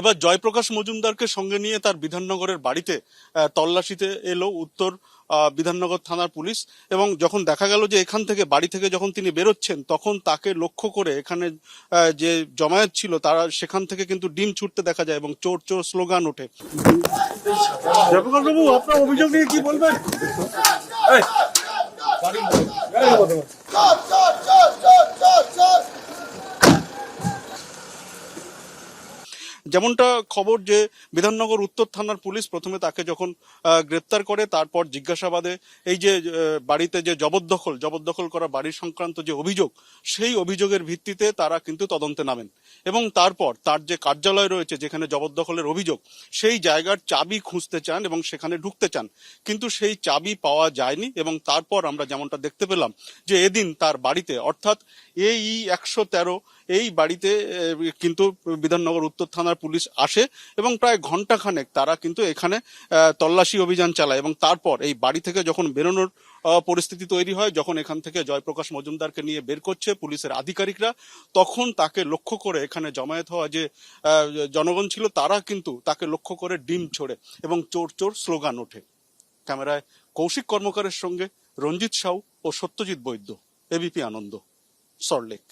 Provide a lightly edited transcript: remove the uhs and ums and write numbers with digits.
এবার জয়প্রকাশ মজুমদারকে সঙ্গে নিয়ে তার বিধাননগরের বাড়িতে তল্লাশিতে এলো উত্তর বিধাননগর থানার পুলিশ। এবং যখন দেখা গেল যে এখান থেকে বাড়ি থেকে যখন তিনি বেরোচ্ছেন, তখন তাকে লক্ষ্য করে এখানে যে জমায়েত ছিল তারা সেখান থেকে কিন্তু ডিম ছুটতে দেখা যায় এবং চোর চোর স্লোগান ওঠে। জয়প্রকাশ বাবু, আপনার অভিযোগ নিয়ে কি বলবেন? যেমনটা খবর যে বিধাননগর উত্তর থানার পুলিশ প্রথমে তাকে যখন গ্রেপ্তার করে, তারপর জিজ্ঞাসাবাদে এই যে বাড়িতে যে জবরদখল করা বাড়ির সংক্রান্ত যে অভিযোগ, সেই অভিযোগের ভিত্তিতে তারা কিন্তু তদন্তে নামেন এবং তারপর তার যে কার্যালয় রয়েছে যেখানে জবরদখলের অভিযোগ, সেই জায়গার চাবি খুঁজতে চান এবং সেখানে ঢুকতে চান, কিন্তু সেই চাবি পাওয়া যায়নি। এবং তারপর আমরা যেমনটা দেখতে পেলাম যে এদিন তার বাড়িতে, অর্থাৎ এই 113 এই বাড়িতে কিন্তু বিধাননগর উত্তর থানার পুলিশ আসে এবং প্রায় ঘন্টাখানেক তারা কিন্তু এখানে তল্লাশি অভিযান চালায়। এবং তারপর এই বাড়ি থেকে যখন বেরোনোর পরিস্থিতি তৈরি হয়, যখন এখান থেকে জয়প্রকাশ মজুমদারকে নিয়ে বের করছে পুলিশের আধিকারিকরা, তখন তাকে লক্ষ্য করে এখানে জমায়েত হওয়া যে জনগণ ছিল তারা কিন্তু তাকে লক্ষ্য করে ডিম ছোড়ে এবং চোর চোর স্লোগান ওঠে। ক্যামেরায় কৌশিক কর্মকারের সঙ্গে রঞ্জিত সাউ ও সত্যজিৎ বৈদ্য, এবিপি আনন্দ, সল্টলেক।